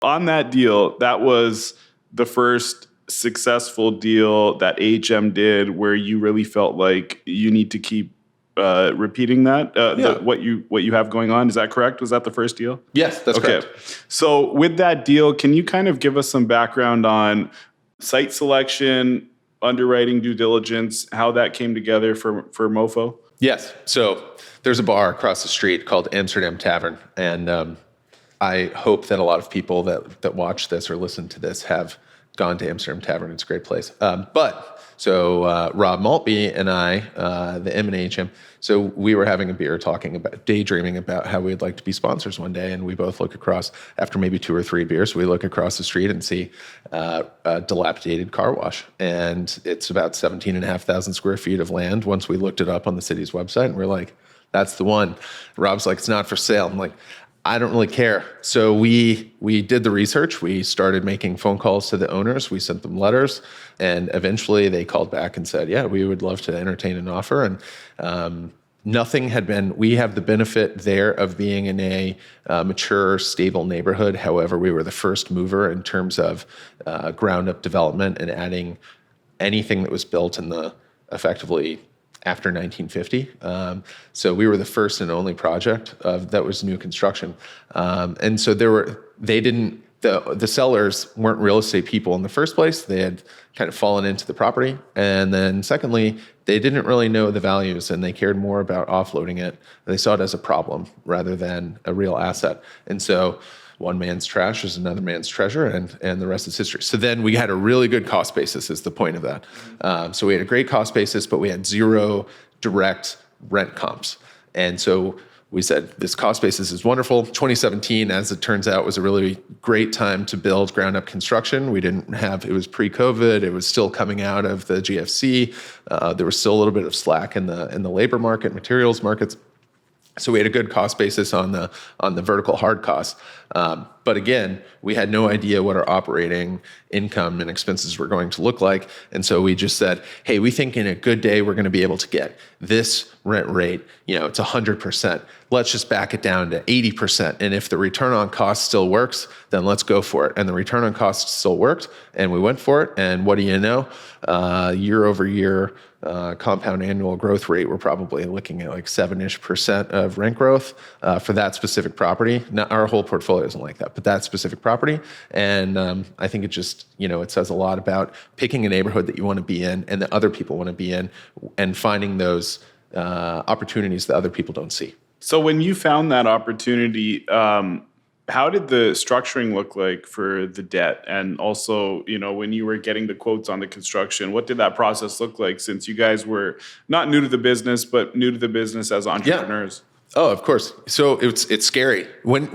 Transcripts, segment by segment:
On that deal, that was the first successful deal that AHM did where you really felt like you need to keep repeating that, what you have going on. Is that correct? Was that the first deal? Yes, that's correct. So with that deal, can you kind of give us some background on site selection, underwriting, due diligence, how that came together for MoFo? Yes. So there's a bar across the street called Amsterdam Tavern. And I hope that a lot of people that watch this or listen to this have gone to Amsterdam Tavern. It's a great place. So Rob Maltby and I, the M&H, so we were having a beer daydreaming about how we'd like to be sponsors one day. And we both look across, after maybe 2 or 3 beers, we look across the street and see a dilapidated car wash. And it's about 17,500 square feet of land. Once we looked it up on the city's website, and we're like, that's the one. Rob's like, it's not for sale. I'm like, I don't really care. So we did the research. We started making phone calls to the owners. We sent them letters, and eventually they called back and said, yeah, we would love to entertain an offer. And nothing had been, we have the benefit there of being in a mature, stable neighborhood. However, we were the first mover in terms of ground up development and adding anything that was built in the effectively after 1950. So we were the first and only project that was new construction. And so the sellers weren't real estate people in the first place. They had kind of fallen into the property. And then secondly, they didn't really know the values, and they cared more about offloading it. They saw it as a problem rather than a real asset. And so one man's trash is another man's treasure, and the rest is history. So then we had a really good cost basis is the point of that. So we had a great cost basis, but we had 0 direct rent comps. And so we said, this cost basis is wonderful. 2017, as it turns out, was a really great time to build ground up construction. It was pre-COVID. It was still coming out of the GFC. There was still a little bit of slack in the labor market, materials markets. So we had a good cost basis on the vertical hard costs. But again, we had no idea what our operating income and expenses were going to look like. And so we just said, hey, we think in a good day, we're going to be able to get this rent rate, it's 100%. Let's just back it down to 80%. And if the return on cost still works, then let's go for it. And the return on cost still worked, and we went for it. And what do you know? Year over year, compound annual growth rate, we're probably looking at like 7-ish% of rent growth for that specific property. Now, our whole portfolio isn't like that, but that specific property. And I think it just, it says a lot about picking a neighborhood that you want to be in and that other people want to be in, and finding those opportunities that other people don't see. So when you found that opportunity, how did the structuring look like for the debt? And also, when you were getting the quotes on the construction, what did that process look like, since you guys were not new to the business, but new to the business as entrepreneurs? Yeah. Oh, of course. So it's scary. When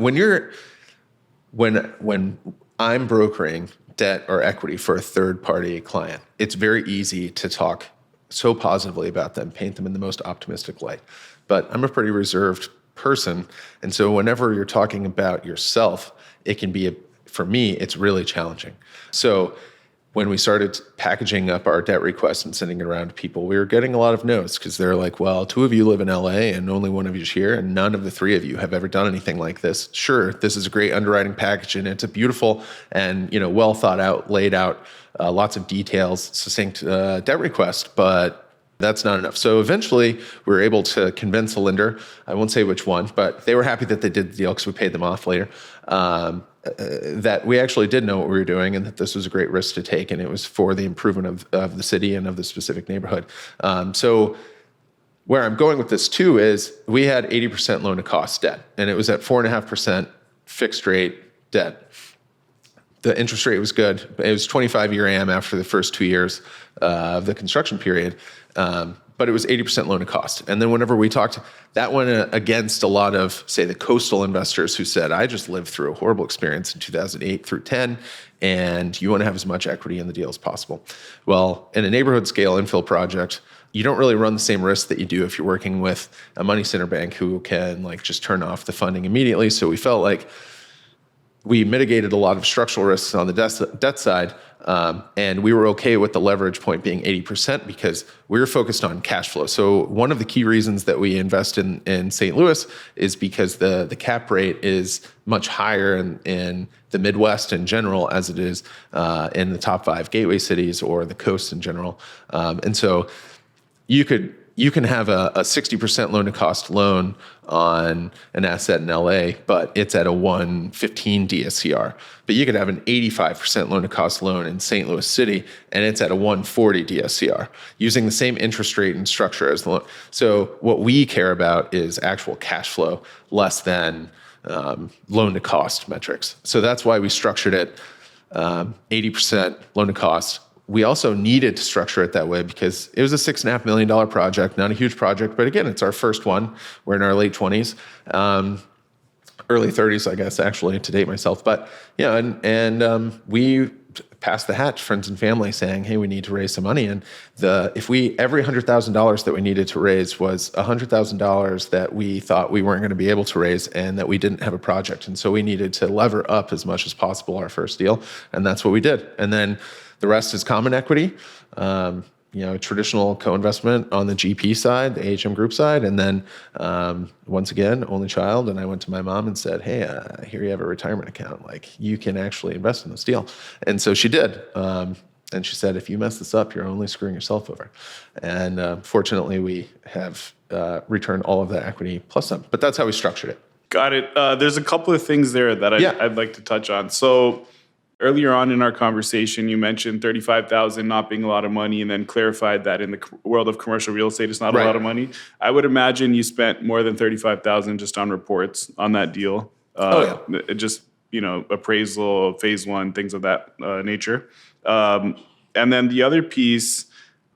I'm brokering debt or equity for a third party client, it's very easy to talk so positively about them, paint them in the most optimistic light. But I'm a pretty reserved person. And so whenever you're talking about yourself, it can be, for me, it's really challenging. So when we started packaging up our debt requests and sending it around to people, we were getting a lot of no's, because they're like, well, 2 of you live in LA and only 1 of you's here, and none of the 3 of you have ever done anything like this. Sure, this is a great underwriting package, and it's a beautiful and well thought out, laid out, lots of details, succinct debt request, but that's not enough. So eventually we were able to convince a lender, I won't say which one, but they were happy that they did the deal because we paid them off later, that we actually did know what we were doing and that this was a great risk to take, and it was for the improvement of the city and of the specific neighborhood. So where I'm going with this too is we had 80% loan to cost debt, and it was at 4.5% fixed rate debt. The interest rate was good. It was 25-year AM after the first 2 years of the construction period. But it was 80% loan to cost. And then whenever we talked, that went against a lot of, say, the coastal investors who said, I just lived through a horrible experience in 2008 through 10, and you want to have as much equity in the deal as possible. Well, in a neighborhood scale infill project, you don't really run the same risk that you do if you're working with a money center bank who can just turn off the funding immediately. So we felt like we mitigated a lot of structural risks on the debt side, and we were okay with the leverage point being 80% because we were focused on cash flow. So one of the key reasons that we invest in St. Louis is because the cap rate is much higher in the Midwest in general as it is in the top 5 gateway cities or the coast in general. And so you can have a 60% loan to cost loan on an asset in LA, but it's at a 115 DSCR. But you could have an 85% loan to cost loan in St. Louis City, and it's at a 140 DSCR using the same interest rate and structure as the loan. So what we care about is actual cash flow less than loan to cost metrics. So that's why we structured it 80% loan to cost. We also needed to structure it that way because it was a $6.5 million project, not a huge project, but again, it's our first one. We're in our late 20s, early 30s, I guess, actually, to date myself. But yeah, and we passed the hat to friends and family saying, hey, we need to raise some money. And every $100,000 that we needed to raise was $100,000 that we thought we weren't going to be able to raise and that we didn't have a project. And so we needed to lever up as much as possible our first deal. And that's what we did. And then the rest is common equity, traditional co-investment on the GP side, the HM group side. And then once again, only child. And I went to my mom and said, hey, here you have a retirement account. Like, you can actually invest in this deal. And so she did. And she said, if you mess this up, you're only screwing yourself over. And fortunately, we have returned all of that equity plus some. But that's how we structured it. Got it. There's a couple of things there that I'd like to touch on. So earlier on in our conversation, you mentioned $35,000 not being a lot of money, and then clarified that in the world of commercial real estate, it's not a lot of money. I would imagine you spent more than $35,000 just on reports on that deal. Just appraisal, phase one, things of that nature. And then the other piece,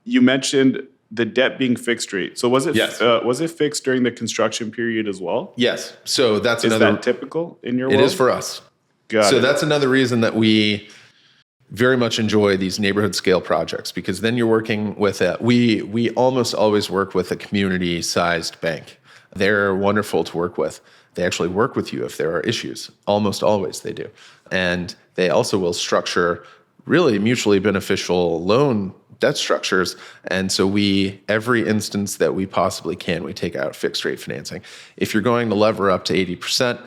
you mentioned the debt being fixed rate. So was it was it fixed during the construction period as well? Yes. So that's Is that typical in your world? It is for us. That's another reason that we very much enjoy these neighborhood scale projects, because then you're working with we almost always work with a community sized bank. They're wonderful to work with. They actually work with you if there are issues. Almost always they do. And they also will structure really mutually beneficial loan debt structures. And so every instance that we possibly can, we take out fixed rate financing. If you're going to lever up to 80%,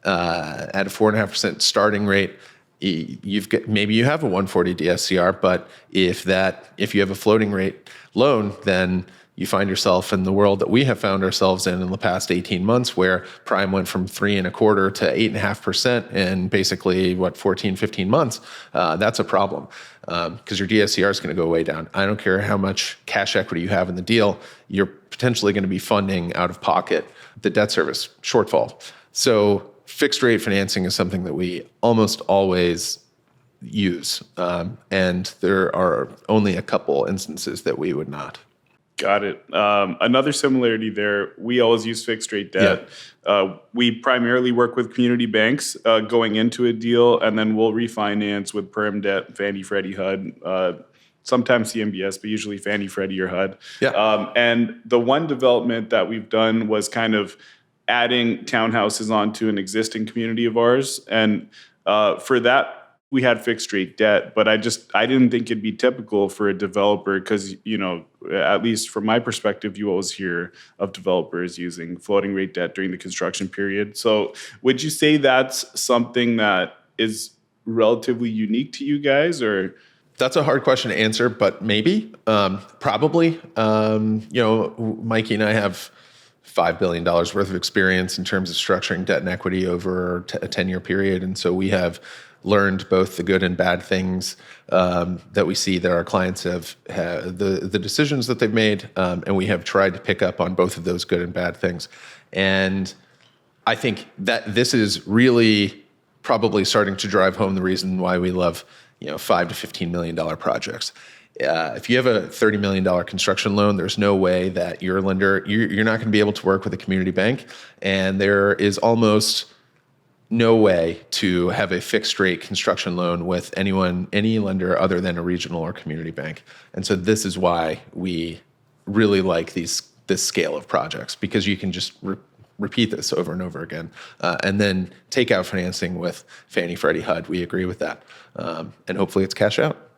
at a 4.5% starting rate, maybe you have a 140 DSCR, but if you have a floating rate loan, then you find yourself in the world that we have found ourselves in the past 18 months, where prime went from 3.25% to 8.5% in basically 14, 15 months. That's a problem because your DSCR is going to go way down. I don't care how much cash equity you have in the deal, you're potentially going to be funding out of pocket the debt service shortfall. So fixed rate financing is something that we almost always use, and there are only a couple instances that we would not. Got it. Another similarity there, we always use fixed rate debt. Yeah. We primarily work with community banks going into a deal, and then we'll refinance with perm debt, Fannie, Freddie, HUD, sometimes CMBS, but usually Fannie, Freddie, or HUD. Yeah. And the one development that we've done was kind of adding townhouses onto an existing community of ours. And for that, we had fixed rate debt, but I didn't think it'd be typical for a developer because, at least from my perspective, you always hear of developers using floating rate debt during the construction period. So would you say that's something that is relatively unique to you guys, or? That's a hard question to answer, but maybe, probably. Mikey and I have $5 billion worth of experience in terms of structuring debt and equity over a 10-year period. And so we have learned both the good and bad things that we see that our clients have the decisions that they've made, and we have tried to pick up on both of those good and bad things. And I think that this is really probably starting to drive home the reason why we love $5 to $15 million projects. If you have a $30 million construction loan, there's no way that your lender, you're not going to be able to work with a community bank. And there is almost no way to have a fixed rate construction loan with any lender other than a regional or community bank. And so this is why we really like this scale of projects, because you can just repeat this over and over again. And then take out financing with Fannie, Freddie, HUD. We agree with that. And hopefully it's cash out.